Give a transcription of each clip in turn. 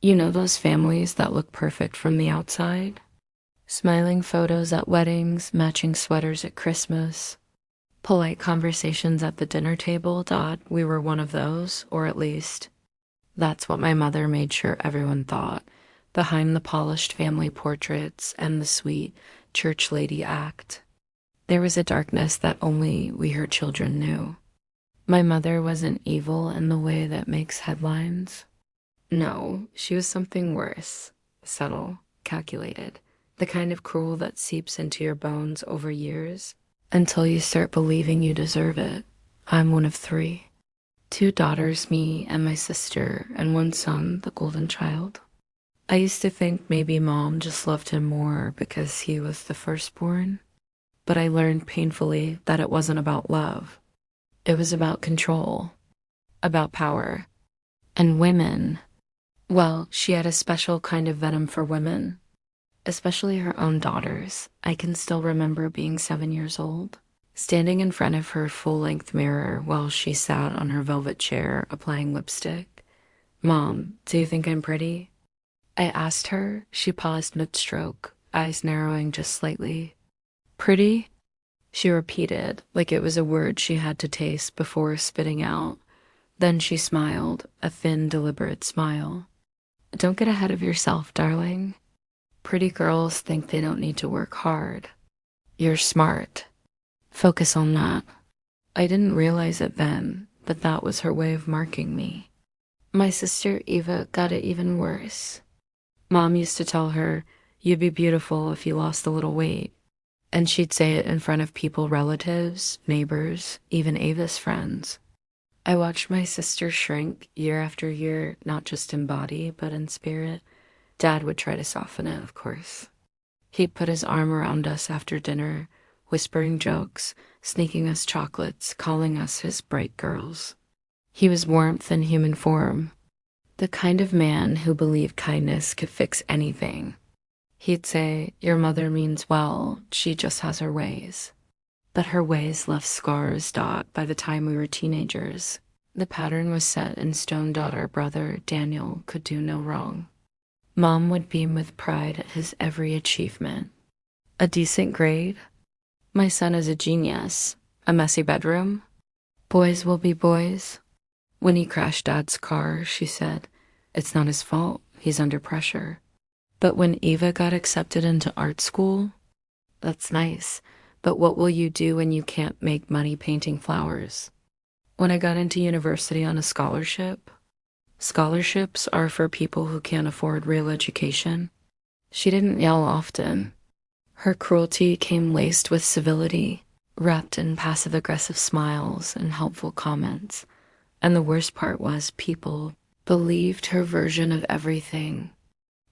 You know those families that look perfect from the outside? Smiling photos at weddings, matching sweaters at Christmas, polite conversations at the dinner table. We were one of those, or at least that's what my mother made sure everyone thought, behind the polished family portraits and the sweet church lady act. There was a darkness that only we, her children, knew. My mother wasn't evil in the way that makes headlines. No, she was something worse, subtle, calculated, the kind of cruel that seeps into your bones over years until you start believing you deserve it. I'm one of three. Two daughters, me and my sister, and one son, the golden child. I used to think maybe mom just loved him more because he was the firstborn, but I learned painfully that it wasn't about love. It was about control, about power, and women. Well, she had a special kind of venom for women, especially her own daughters. I can still remember being 7 years old, standing in front of her full-length mirror while she sat on her velvet chair applying lipstick. Mom, do you think I'm pretty? I asked her. She paused mid-stroke, eyes narrowing just slightly. Pretty? She repeated, like it was a word she had to taste before spitting out. Then she smiled, a thin, deliberate smile. Don't get ahead of yourself, darling. Pretty girls think they don't need to work hard. You're smart. Focus on that. I didn't realize it then, but that was her way of marking me. My sister Eva got it even worse. Mom used to tell her, "You'd be beautiful if you lost a little weight." And she'd say it in front of people, relatives, neighbors, even Ava's friends. I watched my sister shrink year after year, not just in body, but in spirit. Dad would try to soften it, of course. He'd put his arm around us after dinner, whispering jokes, sneaking us chocolates, calling us his bright girls. He was warmth in human form, the kind of man who believed kindness could fix anything. He'd say, "Your mother means well, she just has her ways." But her ways left scars. By the time we were teenagers, the pattern was set in stone. Brother Daniel could do no wrong. Mom would beam with pride at his every achievement. A decent grade? My son is a genius. A messy bedroom? Boys will be boys. When he crashed Dad's car, she said, "It's not his fault. He's under pressure." But when Eva got accepted into art school, "That's nice. But what will you do when you can't make money painting flowers?" When I got into university on a scholarship, scholarships are for people who can't afford real education. She didn't yell often. Her cruelty came laced with civility, wrapped in passive-aggressive smiles and helpful comments. And the worst part was people believed her version of everything.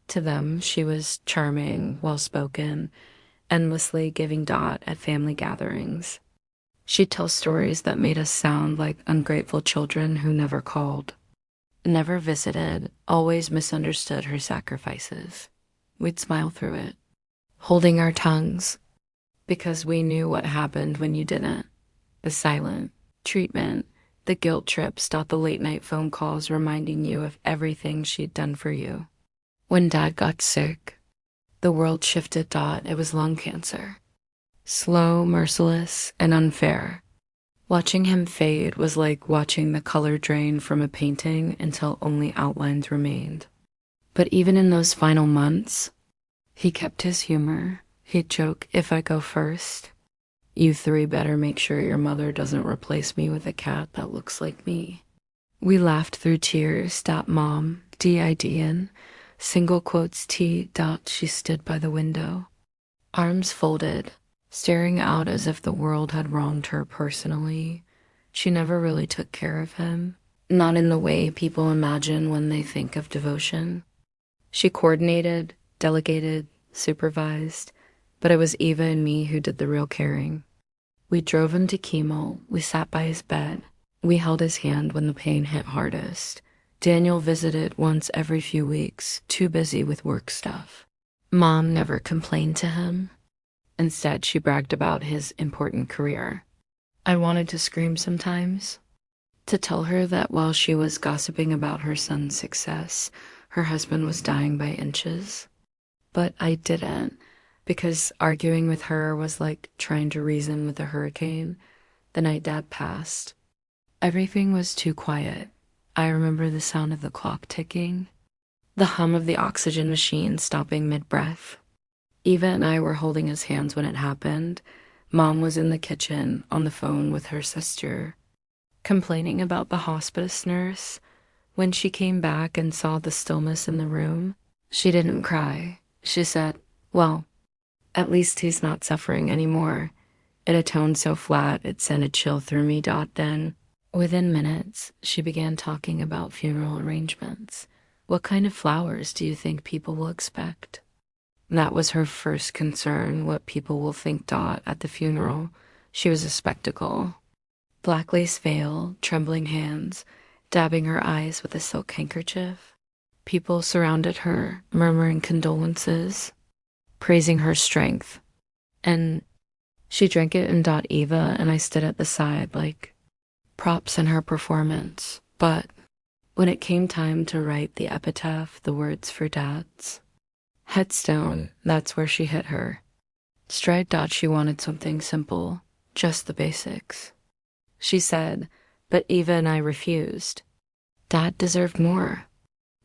To them, she was charming, well-spoken, endlessly giving at family gatherings. She'd tell stories that made us sound like ungrateful children who never called, never visited, always misunderstood her sacrifices. We'd smile through it, holding our tongues, because we knew what happened when you didn't. The silent treatment, the guilt trips. The late-night phone calls reminding you of everything she'd done for you. When Dad got sick, the world shifted. It was lung cancer. Slow, merciless, and unfair. Watching him fade was like watching the color drain from a painting until only outlines remained. But even in those final months, he kept his humor. He'd joke, "If I go first, you three better make sure your mother doesn't replace me with a cat that looks like me." We laughed through tears. Mom, D-I-D-N, single quotes T. She stood by the window, arms folded, staring out as if the world had wronged her personally. She never really took care of him, not in the way people imagine when they think of devotion. She coordinated, delegated, supervised, but it was Eva and me who did the real caring. We drove him to chemo. We sat by his bed. We held his hand when the pain hit hardest. Daniel visited once every few weeks, too busy with work stuff. Mom never complained to him. Instead, she bragged about his important career. I wanted to scream sometimes, to tell her that while she was gossiping about her son's success, her husband was dying by inches. But I didn't, because arguing with her was like trying to reason with a hurricane the night Dad passed. Everything was too quiet. I remember the sound of the clock ticking, the hum of the oxygen machine stopping mid-breath. Eva and I were holding his hands when it happened. Mom was in the kitchen on the phone with her sister, complaining about the hospice nurse. When she came back and saw the stillness in the room, she didn't cry. She said, "Well, at least he's not suffering anymore." In a tone so flat it sent a chill through me. Then, within minutes, she began talking about funeral arrangements. What kind of flowers do you think people will expect? That was her first concern, what people will think. At the funeral, she was a spectacle. Black lace veil, trembling hands, dabbing her eyes with a silk handkerchief. People surrounded her, murmuring condolences, praising her strength. And she drank it in. Eva and I stood at the side like props in her performance. But when it came time to write the epitaph, the words for Dad's headstone, that's where she hit her stride. She wanted something simple, just the basics. She said, but Eva and I refused. Dad deserved more.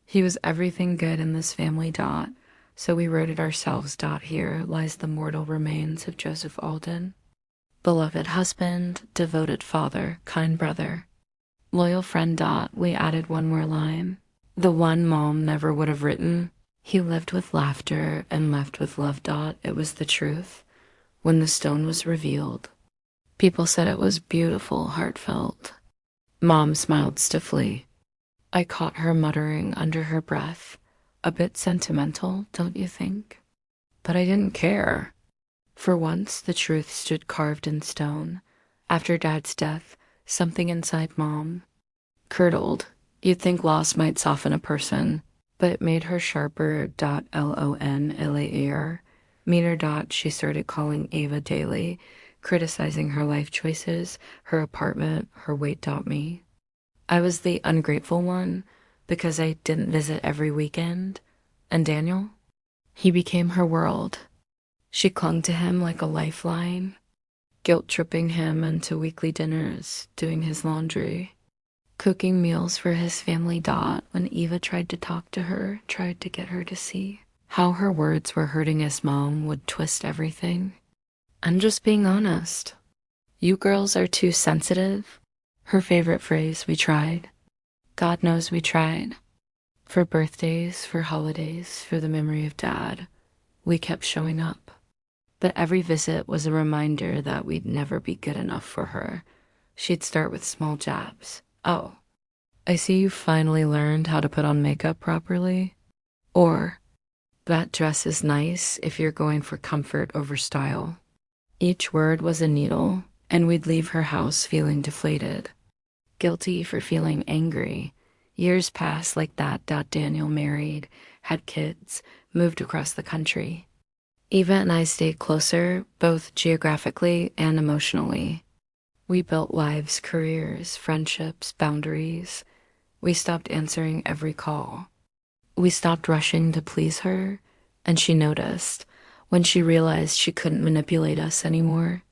He was everything good in this family. So we wrote it ourselves. Here lies the mortal remains of Joseph Alden. Beloved husband, devoted father, kind brother, loyal friend. We added one more line, the one Mom never would have written. He lived with laughter and left with love. It was the truth. When the stone was revealed, people said it was beautiful, heartfelt. Mom smiled stiffly. I caught her muttering under her breath, a bit sentimental, don't you think? But I didn't care. For once, the truth stood carved in stone. After Dad's death, something inside Mom curdled. You'd think loss might soften a person, but it made her sharper. Lonlaer. Meter. She started calling Ava daily, criticizing her life choices, her apartment, her weight. Me. I was the ungrateful one because I didn't visit every weekend. And Daniel? He became her world. She clung to him like a lifeline, guilt-tripping him into weekly dinners, doing his laundry, cooking meals for his family. When Eva tried to talk to her, tried to get her to see how her words were hurting his mom, would twist everything. I'm just being honest. You girls are too sensitive. Her favorite phrase. We tried. God knows we tried. For birthdays, for holidays, for the memory of Dad, we kept showing up. But every visit was a reminder that we'd never be good enough for her. She'd start with small jabs. Oh, I see you finally learned how to put on makeup properly. Or, that dress is nice if you're going for comfort over style. Each word was a needle, and we'd leave her house feeling deflated, guilty for feeling angry. Years passed like that. Daniel married, had kids, moved across the country. Eva and I stayed closer, both geographically and emotionally. We built lives, careers, friendships, boundaries. We stopped answering every call. We stopped rushing to please her, and she noticed. When she realized she couldn't manipulate us anymore,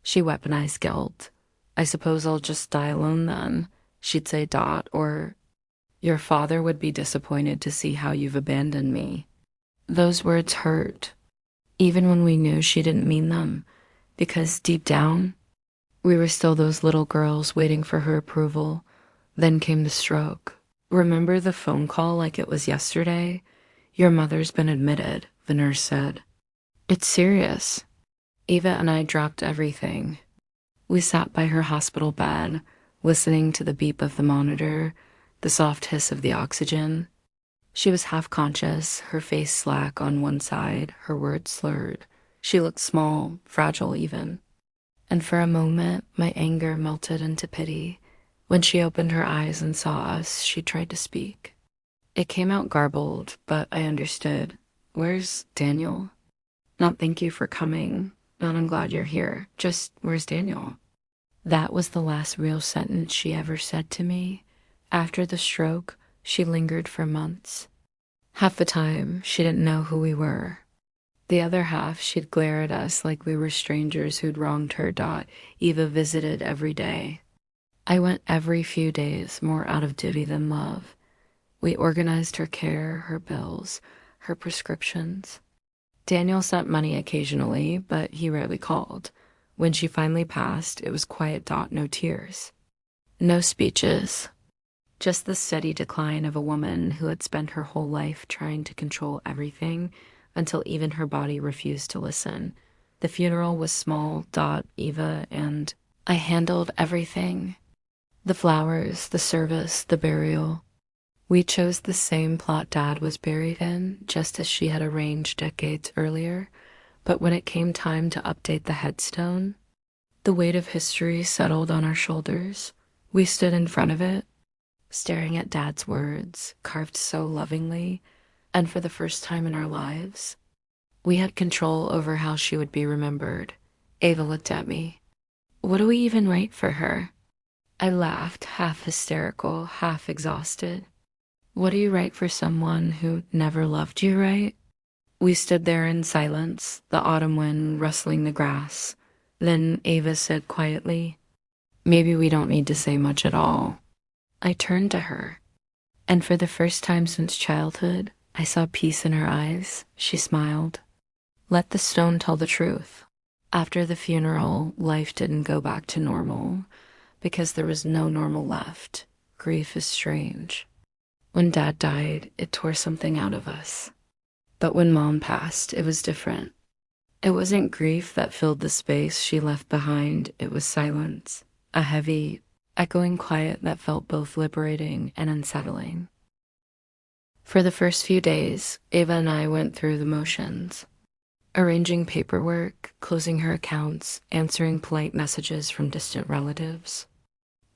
she weaponized guilt. I suppose I'll just die alone then, she'd say. Or, your father would be disappointed to see how you've abandoned me. Those words hurt, even when we knew she didn't mean them, because deep down, we were still those little girls waiting for her approval. Then came the stroke. Remember the phone call like it was yesterday? Your mother's been admitted, the nurse said. It's serious. Eva and I dropped everything. We sat by her hospital bed, listening to the beep of the monitor, the soft hiss of the oxygen. She was half conscious, her face slack on one side, her words slurred. She looked small, fragile even. And for a moment, my anger melted into pity. When she opened her eyes and saw us, she tried to speak. It came out garbled, but I understood. Where's Daniel? Not thank you for coming. Not I'm glad you're here. Just, where's Daniel? That was the last real sentence she ever said to me. After the stroke, she lingered for months. Half the time, she didn't know who we were. The other half, she'd glare at us like we were strangers who'd wronged her. Eva visited every day. I went every few days, more out of duty than love. We organized her care, her bills, her prescriptions. Daniel sent money occasionally, but he rarely called. When she finally passed, it was quiet. No tears. No speeches. Just the steady decline of a woman who had spent her whole life trying to control everything until even her body refused to listen. The funeral was small. Eva and I handled everything. The flowers, the service, the burial. We chose the same plot Dad was buried in, just as she had arranged decades earlier. But when it came time to update the headstone, the weight of history settled on our shoulders. We stood in front of it, staring at Dad's words, carved so lovingly, and for the first time in our lives, we had control over how she would be remembered. Ava looked at me. What do we even write for her? I laughed, half hysterical, half exhausted. What do you write for someone who never loved you, right? We stood there in silence, the autumn wind rustling the grass. Then Ava said quietly, maybe we don't need to say much at all. I turned to her, and for the first time since childhood, I saw peace in her eyes. She smiled. Let the stone tell the truth. After the funeral, life didn't go back to normal, because there was no normal left. Grief is strange. When Dad died, it tore something out of us. But when Mom passed, it was different. It wasn't grief that filled the space she left behind. It was silence, a heavy, echoing quiet that felt both liberating and unsettling. For the first few days, Ava and I went through the motions. Arranging paperwork, closing her accounts, answering polite messages from distant relatives.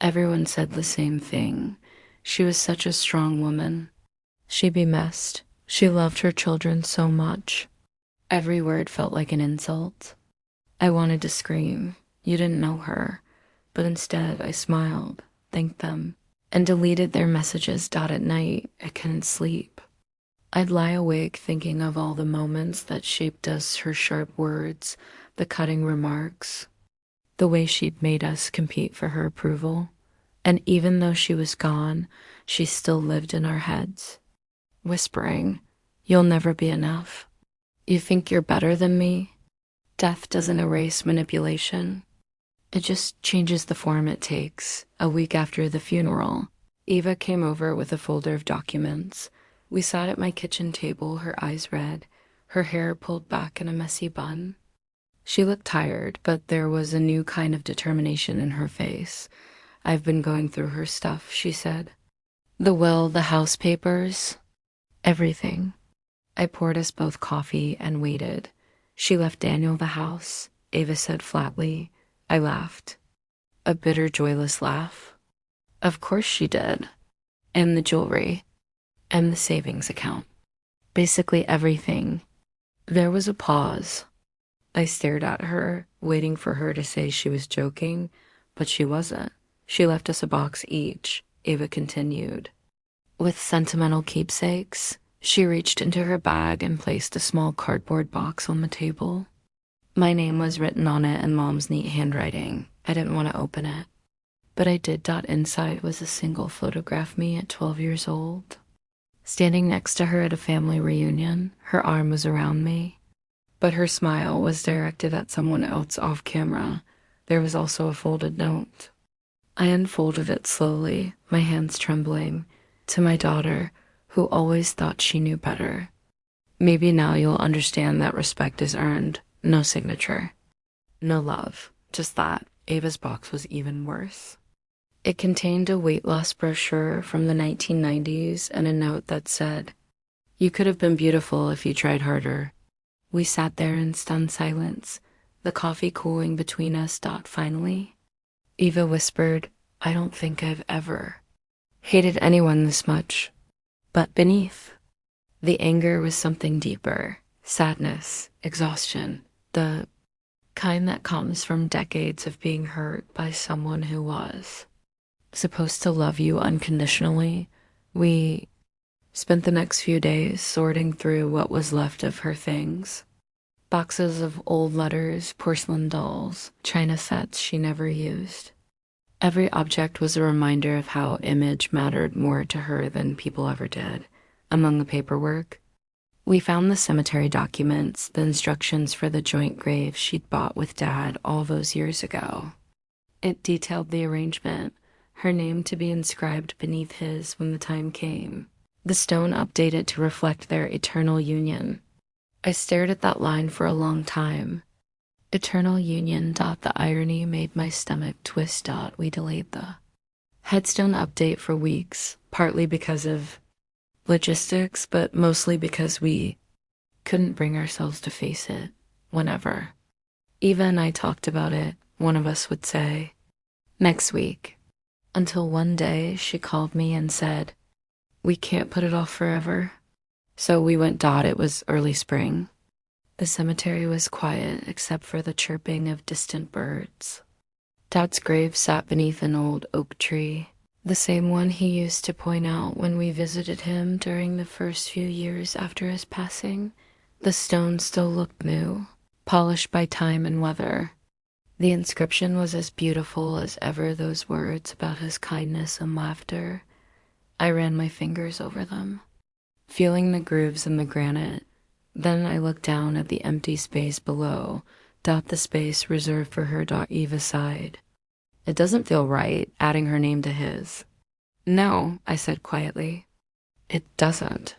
Everyone said the same thing. She was such a strong woman. She'd be missed. She loved her children so much. Every word felt like an insult. I wanted to scream. You didn't know her. But instead, I smiled, thanked them, and deleted their messages. At night, I couldn't sleep. I'd lie awake thinking of all the moments that shaped us, her sharp words, the cutting remarks, the way she'd made us compete for her approval. And even though she was gone, she still lived in our heads, whispering, you'll never be enough. You think you're better than me? Death doesn't erase manipulation. It just changes the form it takes. A week after the funeral, Eva came over with a folder of documents. We sat at my kitchen table, her eyes red, her hair pulled back in a messy bun. She looked tired, but there was a new kind of determination in her face. I've been going through her stuff, she said. The will, the house papers, everything. I poured us both coffee and waited. She left Daniel the house, Ava said flatly. I laughed. A bitter, joyless laugh. Of course she did. And the jewelry. And the savings account. Basically everything. There was a pause. I stared at her, waiting for her to say she was joking, but she wasn't. She left us a box each, Ava continued. With sentimental keepsakes, she reached into her bag and placed a small cardboard box on the table. My name was written on it in Mom's neat handwriting. I didn't want to open it. But I did. Inside was a single photograph me at 12 years old. Standing next to her at a family reunion, her arm was around me. But her smile was directed at someone else off camera. There was also a folded note. I unfolded it slowly, my hands trembling, to my daughter, who always thought she knew better. Maybe now you'll understand that respect is earned. No signature. No love. Just that. Ava's box was even worse. It contained a weight loss brochure from the 1990s and a note that said, you could have been beautiful if you tried harder. We sat there in stunned silence, the coffee cooling between us. Finally, Eva whispered, I don't think I've ever hated anyone this much. But beneath, the anger was something deeper. Sadness, exhaustion, the kind that comes from decades of being hurt by someone who was supposed to love you unconditionally. We Spent the next few days sorting through what was left of her things. Boxes of old letters, porcelain dolls, china sets she never used. Every object was a reminder of how image mattered more to her than people ever did. Among the paperwork, we found the cemetery documents, the instructions for the joint grave she'd bought with Dad all those years ago. It detailed the arrangement, her name to be inscribed beneath his when the time came. The stone updated to reflect their eternal union. I stared at that line for a long time. Eternal union. The irony made my stomach twist. We delayed the headstone update for weeks, partly because of logistics, but mostly because we couldn't bring ourselves to face it whenever. Eva and I talked about it, one of us would say, next week. Until one day she called me and said, we can't put it off forever. So we went. It was early spring. The cemetery was quiet except for the chirping of distant birds. Dad's grave sat beneath an old oak tree, the same one he used to point out when we visited him during the first few years after his passing. The stone still looked new, polished by time and weather. The inscription was as beautiful as ever, those words about his kindness and laughter. I ran my fingers over them, feeling the grooves in the granite. Then I looked down at the empty space below. The space reserved for her. Eva sighed. It doesn't feel right, adding her name to his. No, I said quietly. It doesn't.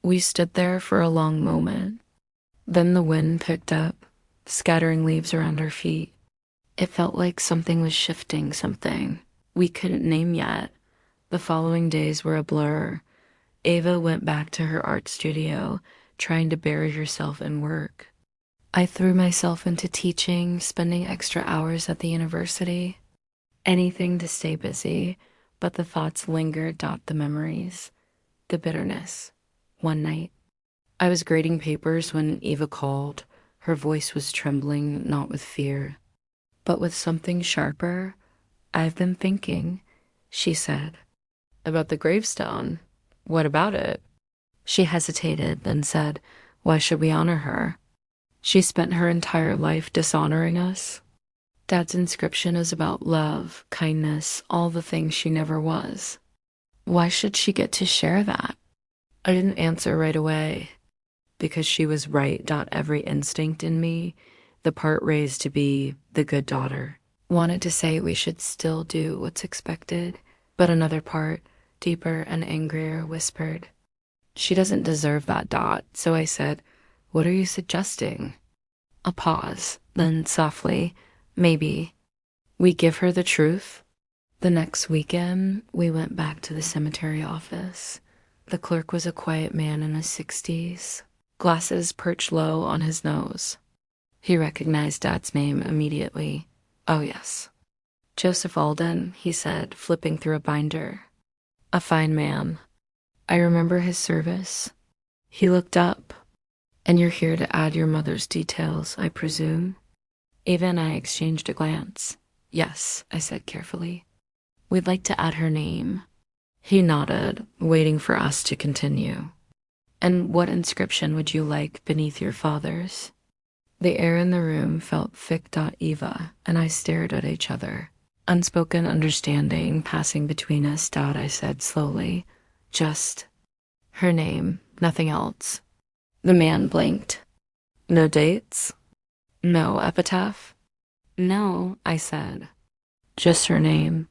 We stood there for a long moment. Then the wind picked up, scattering leaves around our feet. It felt like something was shifting, something we couldn't name yet. The following days were a blur. Ava went back to her art studio, trying to bury herself in work. I threw myself into teaching, spending extra hours at the university. Anything to stay busy, but the thoughts lingered. The memories, the bitterness. One night, I was grading papers when Eva called. Her voice was trembling, not with fear, but with something sharper. I've been thinking, she said. About the gravestone? What about it? She hesitated, then said, why should we honor her? She spent her entire life dishonoring us. Dad's inscription is about love, kindness, all the things she never was. Why should she get to share that? I didn't answer right away, because she was right. Every instinct in me, the part raised to be the good daughter, wanted to say we should still do what's expected, but another part, deeper and angrier, whispered, she doesn't deserve that. So I said, what are you suggesting? A pause, then softly, maybe we give her the truth. The next weekend, we went back to the cemetery office. The clerk was a quiet man in his 60s, glasses perched low on his nose. He recognized Dad's name immediately. Oh, yes. Joseph Alden, he said, flipping through a binder. A fine man. I remember his service. He looked up. And you're here to add your mother's details, I presume? Ava and I exchanged a glance. Yes, I said carefully. We'd like to add her name. He nodded, waiting for us to continue. And what inscription would you like beneath your father's? The air in the room felt thick. Eva and I stared at each other. Unspoken understanding passing between us. I said slowly. Just her name, nothing else. The man blinked. No dates? No epitaph? No, I said. Just her name.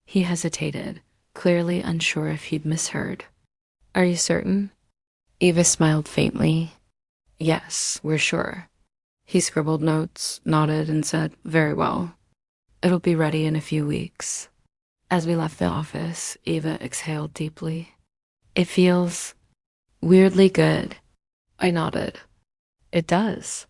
He hesitated, clearly unsure if he'd misheard. Are you certain? Eva smiled faintly. Yes, we're sure. He scribbled notes, nodded, and said, very well. It'll be ready in a few weeks. As we left the office, Eva exhaled deeply. It feels weirdly good. I nodded. It does.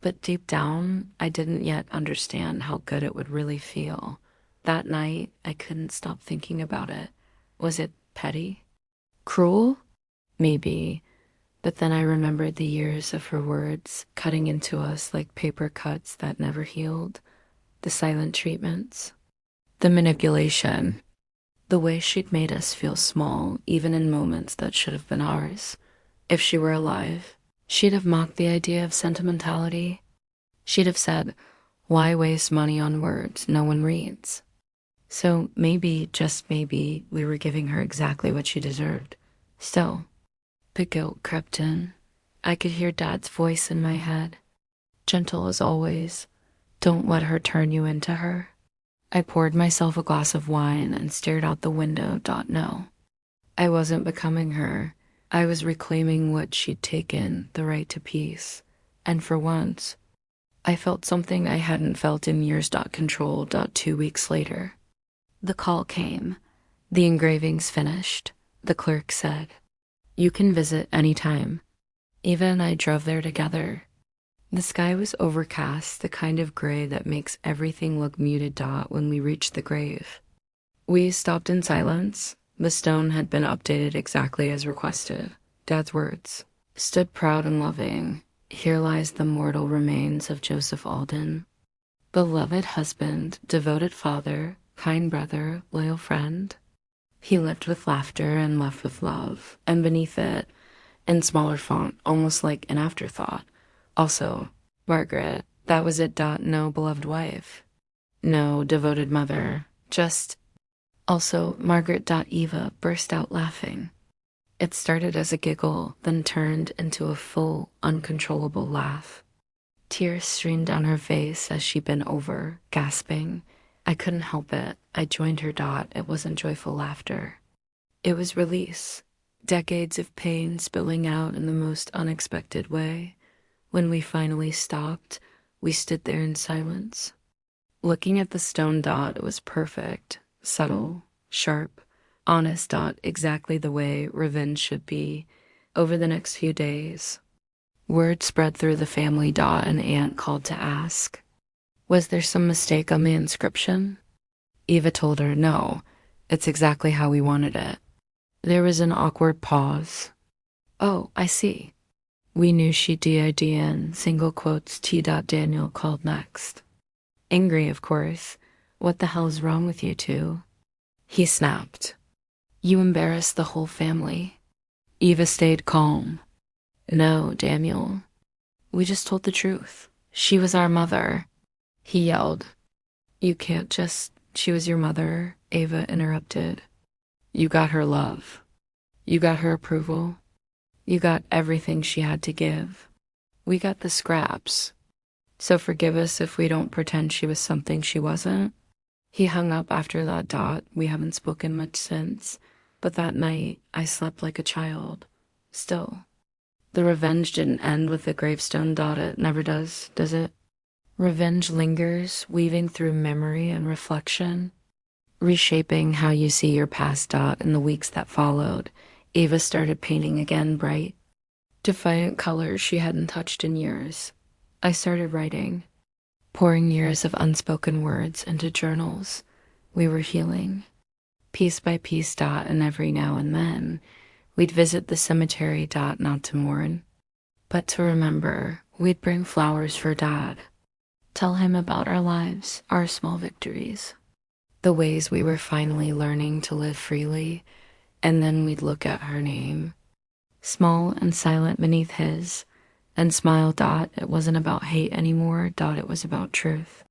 But deep down, I didn't yet understand how good it would really feel. That night, I couldn't stop thinking about it. Was it petty? Cruel? Maybe. But then I remembered the years of her words cutting into us like paper cuts that never healed. The silent treatments. The manipulation. The way she'd made us feel small, even in moments that should have been ours. If she were alive, she'd have mocked the idea of sentimentality. She'd have said, "Why waste money on words no one reads?" So maybe, just maybe, we were giving her exactly what she deserved. Still, the guilt crept in. I could hear Dad's voice in my head. Gentle as always. Don't let her turn you into her. I poured myself a glass of wine and stared out the window. No. I wasn't becoming her. I was reclaiming what she'd taken, the right to peace. And for once, I felt something I hadn't felt in years. Control. 2 weeks later. The call came. The engraving's finished. The clerk said, "You can visit anytime." Eva and I drove there together. The sky was overcast, the kind of gray that makes everything look muted. When we reached the grave, we stopped in silence. The stone had been updated exactly as requested. Dad's words stood proud and loving. "Here lies the mortal remains of Joseph Alden, beloved husband, devoted father, kind brother, loyal friend. He lived with laughter and left with love." And beneath it, in smaller font, almost like an afterthought, also, Margaret. That was it. No beloved wife. No devoted mother. Just, also, Margaret. Eva burst out laughing. It started as a giggle, then turned into a full, uncontrollable laugh. Tears streamed down her face as she bent over, gasping. I couldn't help it. I joined her. It wasn't joyful laughter. It was release. Decades of pain spilling out in the most unexpected way. When we finally stopped, we stood there in silence. Looking at the stone. It was perfect, subtle, sharp, honest. Exactly the way revenge should be. Over the next few days, word spread through the family. An aunt called to ask, was there some mistake on the inscription? Eva told her, no, it's exactly how we wanted it. There was an awkward pause. Oh, I see. We knew she did in single quotes. Daniel called next. Angry, of course. What the hell is wrong with you two? He snapped. You embarrassed the whole family. Eva stayed calm. No, Daniel. We just told the truth. She was our mother. He yelled. You can't just... She was your mother, Eva interrupted. You got her love. You got her approval. You got everything she had to give. We got the scraps. So forgive us if we don't pretend she was something she wasn't. He hung up after that. We haven't spoken much since. But that night, I slept like a child. Still. The revenge didn't end with the gravestone. It never does it? Revenge lingers, weaving through memory and reflection, reshaping how you see your past. In the weeks that followed, Eva started painting again, bright, defiant colors she hadn't touched in years. I started writing, pouring years of unspoken words into journals. We were healing, piece by piece. And every now and then, we'd visit the cemetery. Not to mourn, but to remember. We'd bring flowers for Dad, tell him about our lives, our small victories, the ways we were finally learning to live freely. And then we'd look at her name, small and silent beneath his, and smile. It wasn't about hate anymore. It was about truth.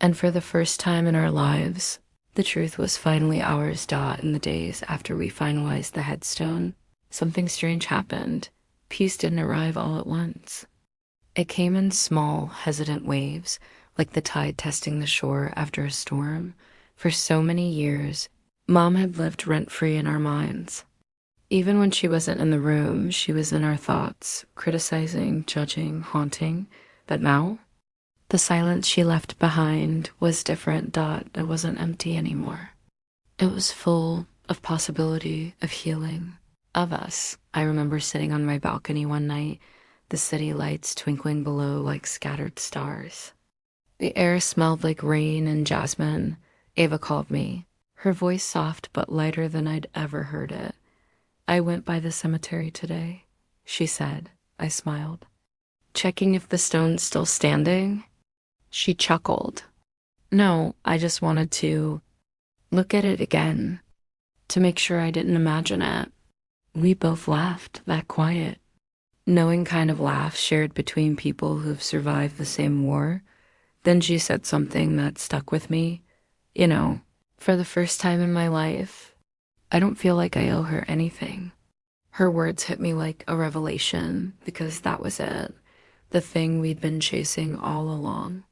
And for the first time in our lives, the truth was finally ours. In the days after we finalized the headstone, something strange happened. Peace didn't arrive all at once. It came in small, hesitant waves, like the tide testing the shore after a storm. For so many years, Mom had lived rent-free in our minds. Even when she wasn't in the room, she was in our thoughts, criticizing, judging, haunting. But now, the silence she left behind was different. It wasn't empty anymore. It was full of possibility, of healing, of us. I remember sitting on my balcony one night, the city lights twinkling below like scattered stars. The air smelled like rain and jasmine. Eva called me, her voice soft but lighter than I'd ever heard it. I went by the cemetery today, she said. I smiled. Checking if the stone's still standing? She chuckled. No, I just wanted to look at it again, to make sure I didn't imagine it. We both laughed, that quiet, knowing kind of laugh shared between people who've survived the same war. Then she said something that stuck with me. You know, for the first time in my life, I don't feel like I owe her anything. Her words hit me like a revelation because that was it, the thing we'd been chasing all along.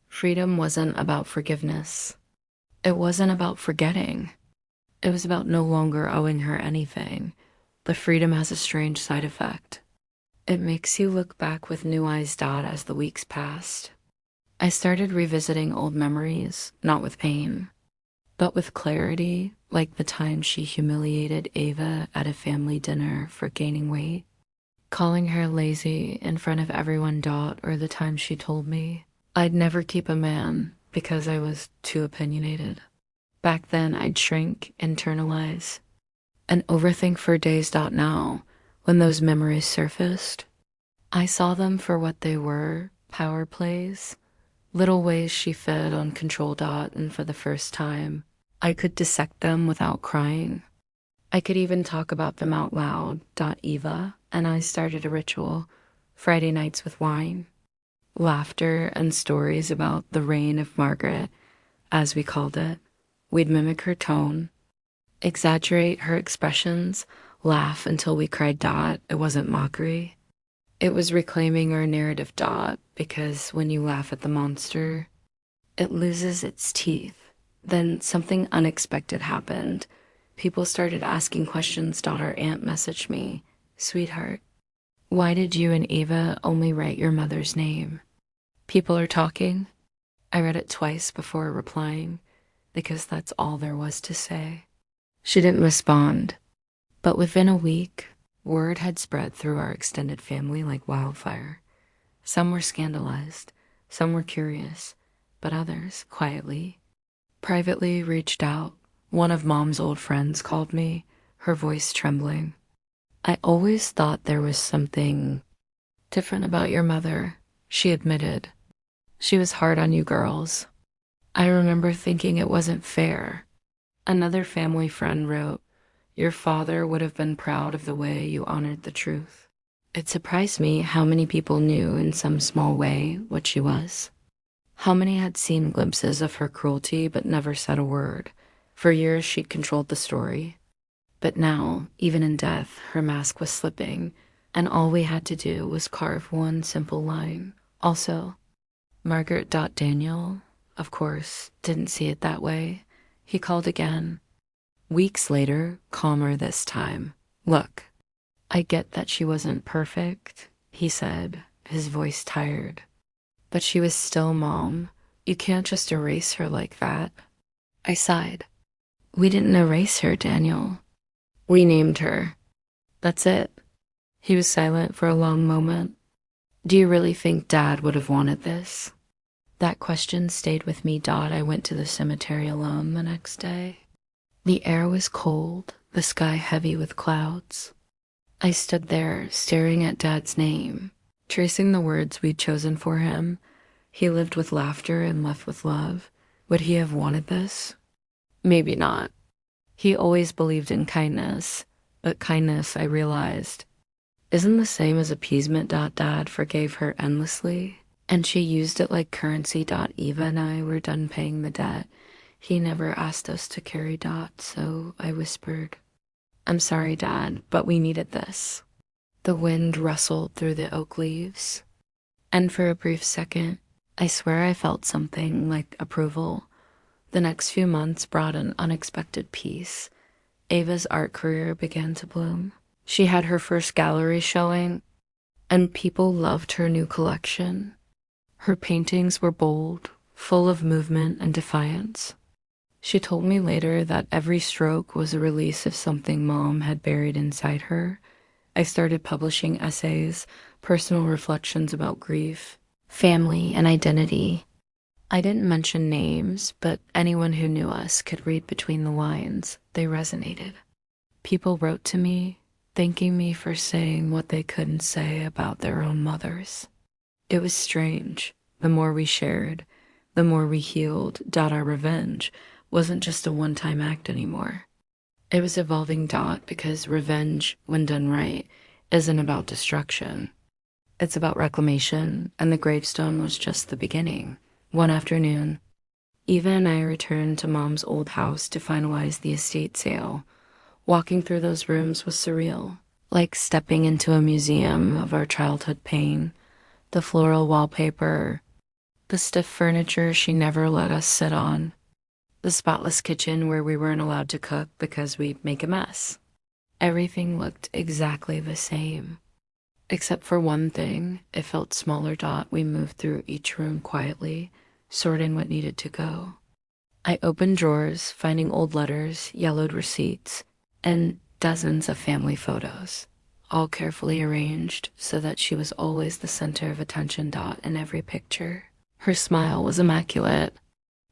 Freedom wasn't about forgiveness. It wasn't about forgetting. It was about no longer owing her anything. But freedom has a strange side effect. It makes you look back with new eyes, as the weeks passed. I started revisiting old memories, not with pain, but with clarity, like the time she humiliated Ava at a family dinner for gaining weight, calling her lazy in front of everyone, or the time she told me I'd never keep a man because I was too opinionated. Back then, I'd shrink, internalize, and overthink for days. Now, when those memories surfaced, I saw them for what they were, power plays, little ways she fed on control. And for the first time, I could dissect them without crying. I could even talk about them out loud. Eva and I started a ritual, Friday nights with wine, laughter, and stories about the reign of Margaret, as we called it. We'd mimic her tone, exaggerate her expressions, laugh until we cried. It wasn't mockery. It was reclaiming our narrative. Because when you laugh at the monster, it loses its teeth. Then something unexpected happened. People started asking questions. Our aunt messaged me, "Sweetheart, why did you and Ava only write your mother's name?" People are talking. I read it twice before replying, because that's all there was to say. She didn't respond, but within a week, word had spread through our extended family like wildfire. Some were scandalized, some were curious, but others, quietly, privately reached out. One of Mom's old friends called me, her voice trembling. "I always thought there was something different about your mother," she admitted. "She was hard on you girls. I remember thinking it wasn't fair." Another family friend wrote, "Your father would have been proud of the way you honored the truth." It surprised me how many people knew in some small way what she was. How many had seen glimpses of her cruelty but never said a word. For years she'd controlled the story. But now, even in death, her mask was slipping, and all we had to do was carve one simple line. Also, Margaret. Daniel, of course, didn't see it that way. He called again. Weeks later, calmer this time. "Look, I get that she wasn't perfect," he said, his voice tired. "But she was still Mom. You can't just erase her like that." I sighed. "We didn't erase her, Daniel. We named her. That's it." He was silent for a long moment. "Do you really think Dad would have wanted this?" That question stayed with me. I went to the cemetery alone the next day. The air was cold, the sky heavy with clouds. I stood there, staring at Dad's name, tracing the words we'd chosen for him. He lived with laughter and left with love. Would he have wanted this? Maybe not. He always believed in kindness, but kindness, I realized, isn't the same as appeasement. Dad forgave her endlessly, and she used it like currency. Eva and I were done paying the debt. He never asked us to carry. So I whispered, "I'm sorry, Dad, but we needed this." The wind rustled through the oak leaves, and for a brief second, I swear I felt something like approval. The next few months brought an unexpected peace. Ava's art career began to bloom. She had her first gallery showing, and people loved her new collection. Her paintings were bold, full of movement and defiance. She told me later that every stroke was a release of something Mom had buried inside her. I started publishing essays, personal reflections about grief, family, and identity. I didn't mention names, but anyone who knew us could read between the lines. They resonated. People wrote to me, thanking me for saying what they couldn't say about their own mothers. It was strange. The more we shared, the more we healed. Our revenge wasn't just a one-time act anymore. It was evolving dot because revenge, when done right, isn't about destruction. It's about reclamation, and the gravestone was just the beginning. One afternoon, Eva and I returned to Mom's old house to finalize the estate sale. Walking through those rooms was surreal, like stepping into a museum of our childhood pain. The floral wallpaper, the stiff furniture she never let us sit on, the spotless kitchen where we weren't allowed to cook because we'd make a mess. Everything looked exactly the same. Except for one thing, it felt smaller dot. We moved through each room quietly, sorting what needed to go. I opened drawers, finding old letters, yellowed receipts, and dozens of family photos, all carefully arranged so that she was always the center of attention dot in every picture. Her smile was immaculate.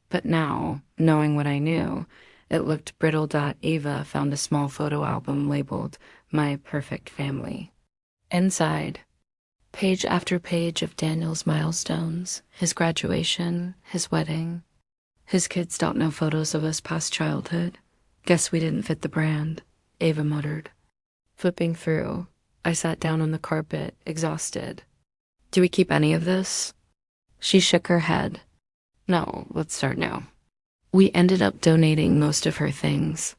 But now, knowing what I knew, it looked brittle. Eva found a small photo album labeled My Perfect Family. Inside, page after page of Daniel's milestones, his graduation, his wedding. His kids don't know photos of us past childhood. Guess we didn't fit the brand, Eva muttered. Flipping through, I sat down on the carpet, exhausted. Do we keep any of this? She shook her head. No, let's start now. We ended up donating most of her things.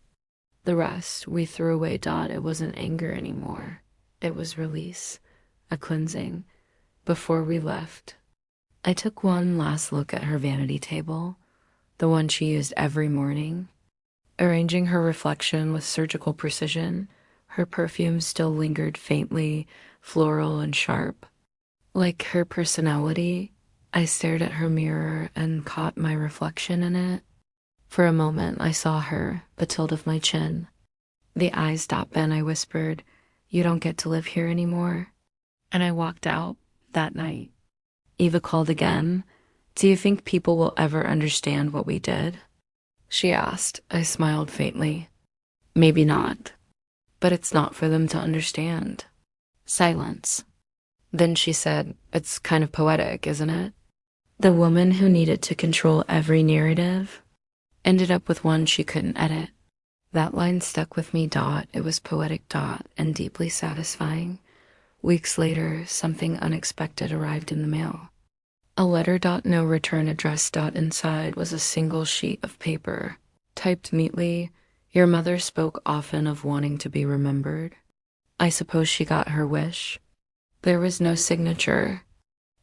The rest we threw away. It wasn't anger anymore. It was release, a cleansing. Before we left, I took one last look at her vanity table, the one she used every morning. Arranging her reflection with surgical precision, her perfume still lingered faintly, floral and sharp. Like her personality, I stared at her mirror and caught my reflection in it. For a moment, I saw her, the tilt of my chin. The eyes. Then I whispered, "You don't get to live here anymore." And I walked out that night. Eva called again. Do you think people will ever understand what we did? She asked. I smiled faintly. Maybe not. But it's not for them to understand. Silence. Then she said, it's kind of poetic, isn't it? The woman who needed to control every narrative ended up with one she couldn't edit. That line stuck with me. It was poetic. And deeply satisfying. Weeks later, something unexpected arrived in the mail. A letter. No return address. Inside was a single sheet of paper, typed neatly. Your mother spoke often of wanting to be remembered. I suppose she got her wish. There was no signature,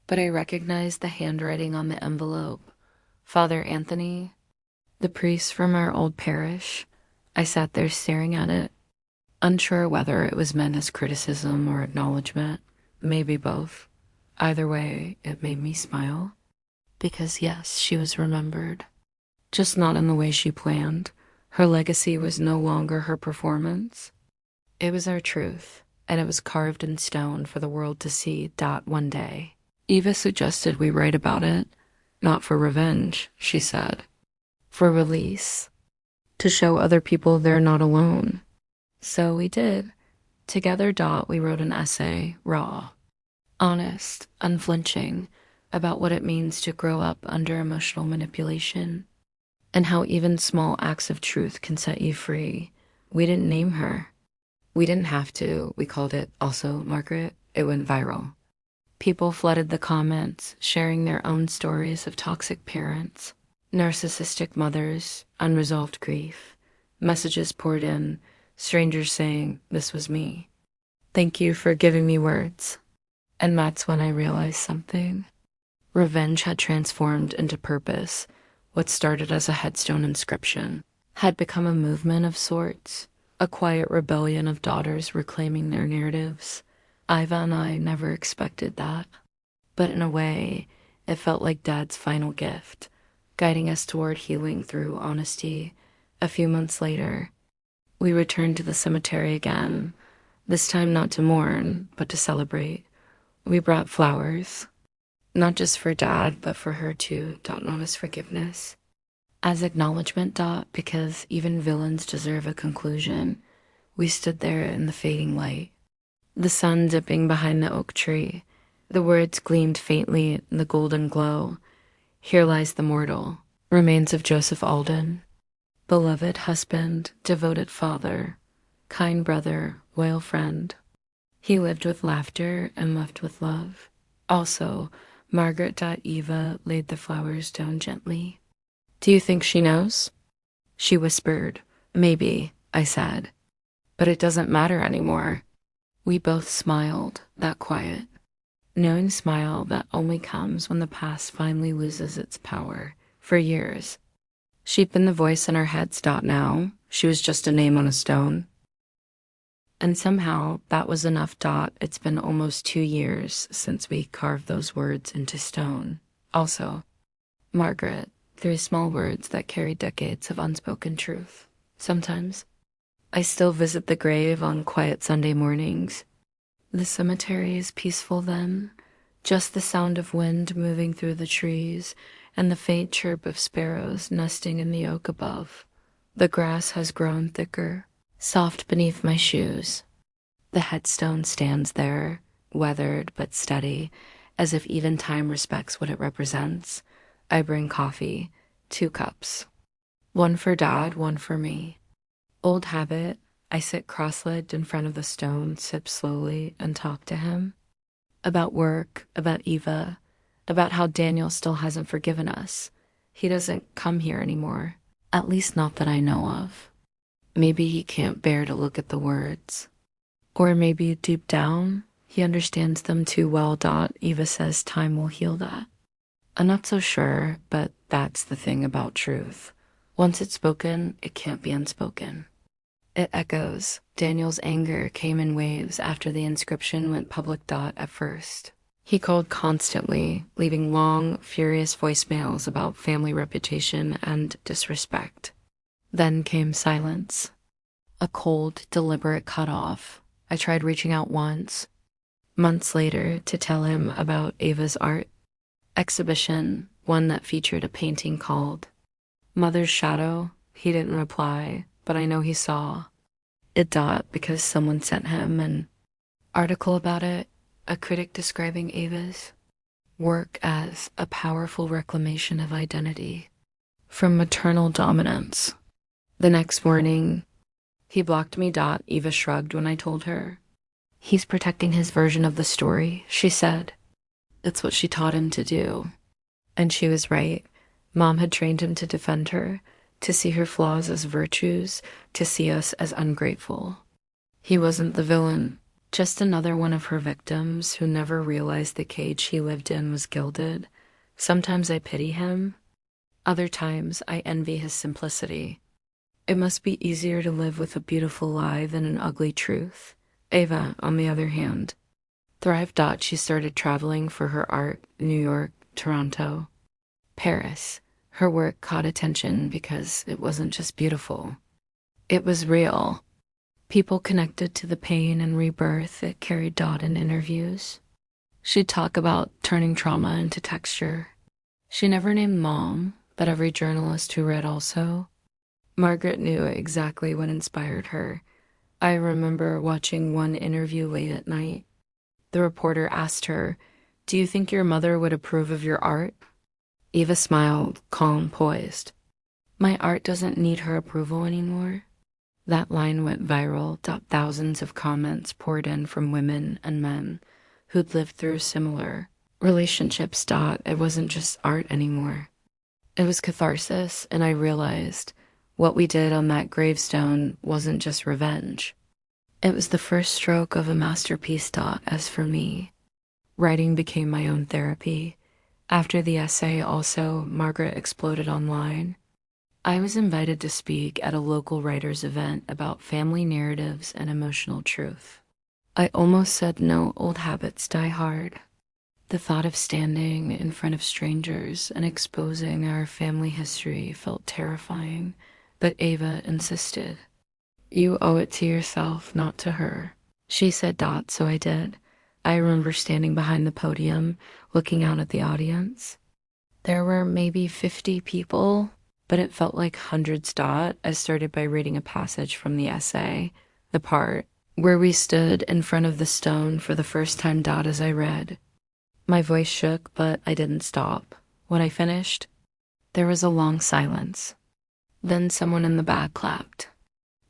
but I recognized the handwriting on the envelope. Father Anthony, the priest from our old parish. I sat there staring at it, unsure whether it was meant as criticism or acknowledgement, maybe both. Either way, it made me smile. Because yes, she was remembered. Just not in the way she planned. Her legacy was no longer her performance. It was our truth, and it was carved in stone for the world to see. One day. Eva suggested we write about it. Not for revenge, she said. For release. To show other people they're not alone. So we did. Together. We wrote an essay, raw, honest, unflinching, about what it means to grow up under emotional manipulation, and how even small acts of truth can set you free. We didn't name her. We didn't have to. We called it Also Margaret. It went viral. People flooded the comments, sharing their own stories of toxic parents, narcissistic mothers, unresolved grief. Messages poured in, strangers saying, this was me. Thank you for giving me words. And that's when I realized something. Revenge had transformed into purpose. What started as a headstone inscription had become a movement of sorts, a quiet rebellion of daughters reclaiming their narratives. Iva and I never expected that. But in a way, it felt like Dad's final gift, guiding us toward healing through honesty. A few months later, we returned to the cemetery again, this time not to mourn, but to celebrate. We brought flowers, not just for Dad, but for her too. Not as forgiveness, as acknowledgement. Because even villains deserve a conclusion. We stood there in the fading light, the sun dipping behind the oak tree. The words gleamed faintly in the golden glow. Here lies the mortal, remains of Joseph Alden. Beloved husband, devoted father, kind brother, loyal friend. He lived with laughter and left with love. Also, Margaret. Eva laid the flowers down gently. Do you think she knows? She whispered. Maybe, I said. But it doesn't matter anymore. We both smiled, that quiet, knowing smile that only comes when the past finally loses its power. For years, she'd been the voice in our heads. Now, she was just a name on a stone. And somehow that was enough. It's been almost 2 years since we carved those words into stone. Also, Margaret, 3 small words that carry decades of unspoken truth. Sometimes, I still visit the grave on quiet Sunday mornings. The cemetery is peaceful then, just the sound of wind moving through the trees and the faint chirp of sparrows nesting in the oak above. The grass has grown thicker, soft beneath my shoes. The headstone stands there, weathered but steady, as if even time respects what it represents. I bring coffee, 2 cups. One for Dad, one for me. Old habit, I sit cross-legged in front of the stone, sip slowly, and talk to him. About work, about Eva, about how Daniel still hasn't forgiven us. He doesn't come here anymore, at least not that I know of. Maybe he can't bear to look at the words. Or maybe deep down, he understands them too well. Eva says time will heal that. I'm not so sure, but that's the thing about truth. Once it's spoken, it can't be unspoken. It echoes. Daniel's anger came in waves after the inscription went public. At first, he called constantly, leaving long, furious voicemails about family reputation and disrespect. Then came silence. A cold, deliberate cutoff. I tried reaching out once, months later, to tell him about Ava's art exhibition, one that featured a painting called Mother's Shadow. He didn't reply, but I know he saw it. Because someone sent him an article about it, a critic describing Ava's work as a powerful reclamation of identity from maternal dominance. The next morning, he blocked me. Eva shrugged when I told her. He's protecting his version of the story, she said. It's what she taught him to do. And she was right. Mom had trained him to defend her, to see her flaws as virtues, to see us as ungrateful. He wasn't the villain, just another one of her victims who never realized the cage he lived in was gilded. Sometimes I pity him. Other times I envy his simplicity. It must be easier to live with a beautiful lie than an ugly truth. Ava, on the other hand, thrived. She started traveling for her art, New York, Toronto, Paris. Her work caught attention because it wasn't just beautiful. It was real. People connected to the pain and rebirth it carried. In interviews, she'd talk about turning trauma into texture. She never named Mom, but every journalist who read also. Margaret knew exactly what inspired her. I remember watching one interview late at night. The reporter asked her, "Do you think your mother would approve of your art?" Eva smiled, calm, poised. "My art doesn't need her approval anymore." That line went viral. Thousands of comments poured in from women and men who'd lived through similar relationships. It wasn't just art anymore. It was catharsis, and I realized what we did on that gravestone wasn't just revenge. It was the first stroke of a masterpiece. As for me, writing became my own therapy. After the essay, also, Margaret exploded online. I was invited to speak at a local writers' event about family narratives and emotional truth. I almost said no. Old habits die hard. The thought of standing in front of strangers and exposing our family history felt terrifying. But Ava insisted. "You owe it to yourself, not to her," she said. So I did. I remember standing behind the podium, looking out at the audience. There were maybe 50 people, but it felt like hundreds. I started by reading a passage from the essay, the part where we stood in front of the stone for the first time. As I read, my voice shook, but I didn't stop. When I finished, there was a long silence. Then someone in the back clapped.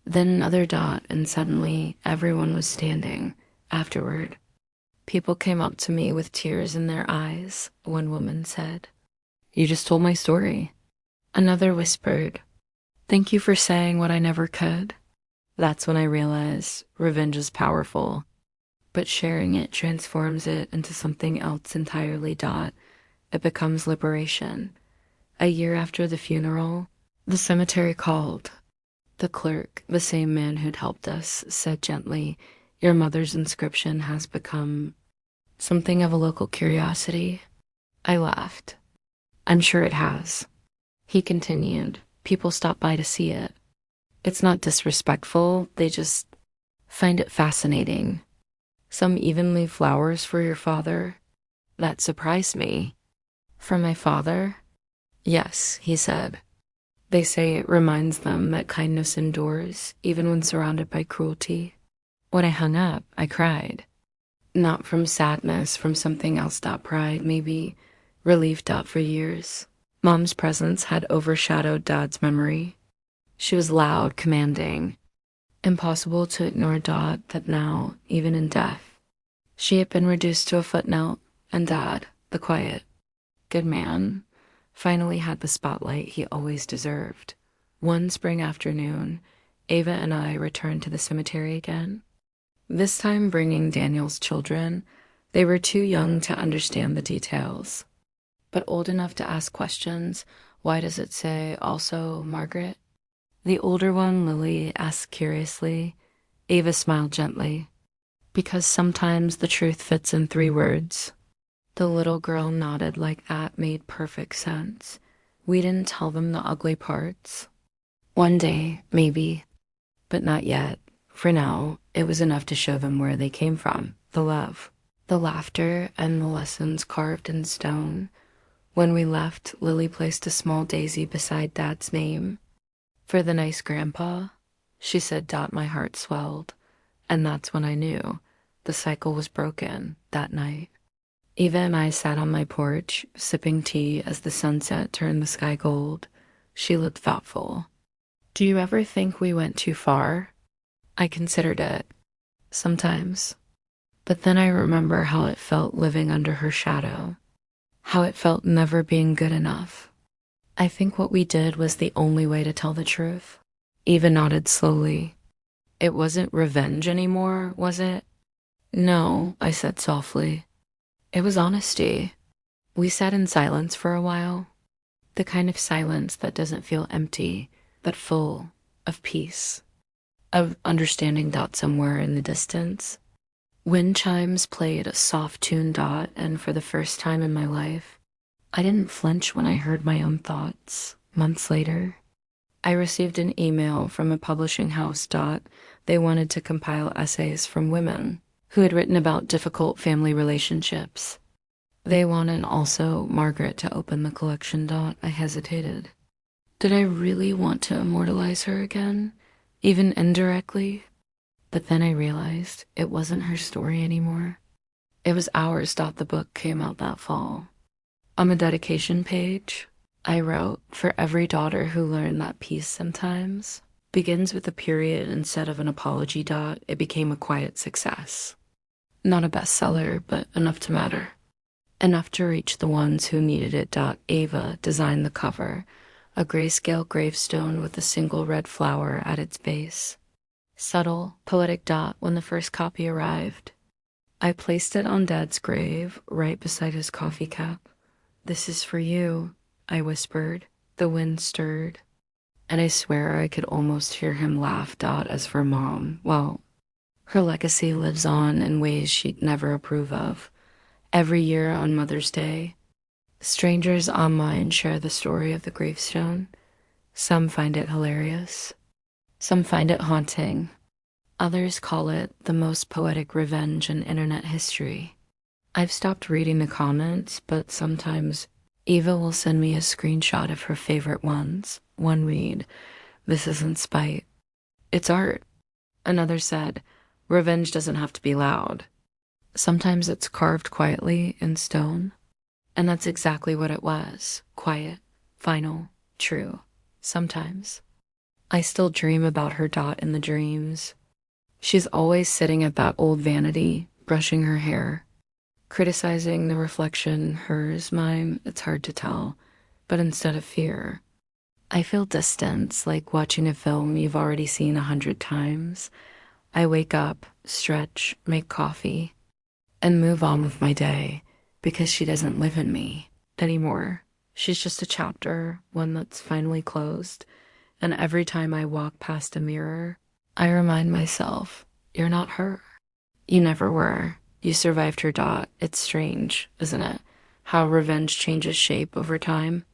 Then another dot, and suddenly everyone was standing. Afterward, people came up to me with tears in their eyes. One woman said, "You just told my story." Another whispered, "Thank you for saying what I never could." That's when I realized revenge is powerful, but sharing it transforms it into something else entirely. It becomes liberation. A year after the funeral, the cemetery called. The clerk, the same man who'd helped us, said gently, "Your mother's inscription has become something of a local curiosity." I laughed. "I'm sure it has." He continued, "People stop by to see it. It's not disrespectful, they just find it fascinating. Some even leave flowers for your father." That surprised me. "For my father?" "Yes," he said. "They say it reminds them that kindness endures, even when surrounded by cruelty." When I hung up, I cried. Not from sadness, from something else. Pride, maybe. Relief. For years, Mom's presence had overshadowed Dad's memory. She was loud, commanding. Impossible to ignore. That now, even in death, she had been reduced to a footnote, and Dad, the quiet, good man, finally had the spotlight he always deserved. One spring afternoon, Ava and I returned to the cemetery again. This time bringing Daniel's children. They were too young to understand the details, but old enough to ask questions. "Why does it say also Margaret?" The older one, Lily, asked curiously. Ava smiled gently. "Because sometimes the truth fits in 3 words. The little girl nodded like that made perfect sense. We didn't tell them the ugly parts. One day, maybe, but not yet. For now, it was enough to show them where they came from, the love, the laughter, and the lessons carved in stone. When we left, Lily placed a small daisy beside Dad's name. "For the nice grandpa," she said. My heart swelled, and that's when I knew the cycle was broken that night. Eva and I sat on my porch, sipping tea as the sunset turned the sky gold. She looked thoughtful. "Do you ever think we went too far?" I considered it. Sometimes. But then I remember how it felt living under her shadow. How it felt never being good enough. I think what we did was the only way to tell the truth. Eva nodded slowly. "It wasn't revenge anymore, was it?" "No," I said softly. "It was honesty." We sat in silence for a while. The kind of silence that doesn't feel empty, but full of peace, of understanding. Somewhere in the distance, wind chimes played a soft tune. And for the first time in my life, I didn't flinch when I heard my own thoughts. Months later, I received an email from a publishing house. They wanted to compile essays from women who had written about difficult family relationships. They wanted also Margaret to open the collection. I hesitated. Did I really want to immortalize her again, even indirectly? But then I realized it wasn't her story anymore. It was ours. The book came out that fall. On the dedication page, I wrote, "For every daughter who learned that peace sometimes begins with a period instead of an apology. It became a quiet success. Not a bestseller, but enough to matter. Enough to reach the ones who needed it. Ava designed the cover, a grayscale gravestone with a single red flower at its base. Subtle, poetic. When the first copy arrived, I placed it on Dad's grave, right beside his coffee cup. "This is for you," I whispered. The wind stirred, and I swear I could almost hear him laugh. As for Mom, well, her legacy lives on in ways she'd never approve of. Every year on Mother's Day, strangers online share the story of the gravestone. Some find it hilarious. Some find it haunting. Others call it the most poetic revenge in internet history. I've stopped reading the comments, but sometimes Eva will send me a screenshot of her favorite ones. One read, "This isn't spite. It's art." Another said, "Revenge doesn't have to be loud. Sometimes it's carved quietly in stone." And that's exactly what it was. Quiet, final, true. Sometimes. I still dream about her dot in the dreams. She's always sitting at that old vanity, brushing her hair, criticizing the reflection, hers, mine, it's hard to tell. But instead of fear, I feel distance, like watching a film you've already seen 100 times. I wake up, stretch, make coffee, and move on with my day because she doesn't live in me anymore. She's just a chapter, one that's finally closed. And every time I walk past a mirror, I remind myself, you're not her. You never were. You survived her dot. It's strange, isn't it? How revenge changes shape over time.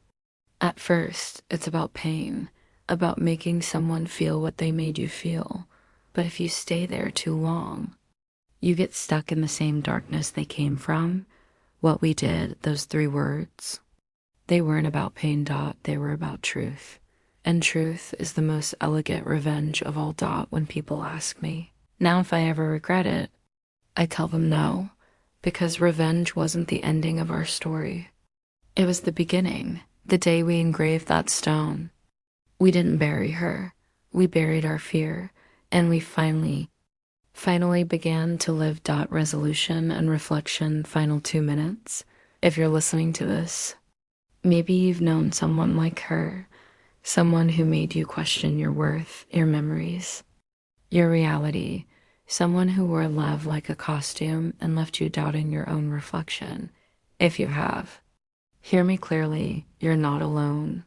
At first, it's about pain, about making someone feel what they made you feel. But if you stay there too long, you get stuck in the same darkness they came from. What we did, those 3 words, they weren't about pain, dot, they were about truth. And truth is the most elegant revenge of all, dot, when people ask me. Now if I ever regret it, I tell them no, because revenge wasn't the ending of our story. It was the beginning, the day we engraved that stone. We didn't bury her. We buried our fear, and we finally began to live, dot, resolution and reflection, final 2 minutes. If you're listening to this, maybe you've known someone like her, someone who made you question your worth, your memories, your reality, someone who wore love like a costume and left you doubting your own reflection. If you have, hear me clearly, you're not alone.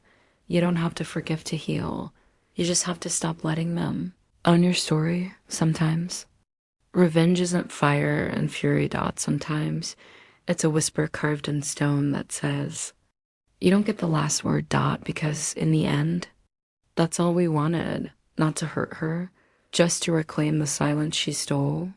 You don't have to forgive to heal. You just have to stop letting them own your story sometimes. Revenge isn't fire and fury, dot, sometimes. It's a whisper carved in stone that says, you don't get the last word, dot, because in the end, that's all we wanted, not to hurt her, just to reclaim the silence she stole.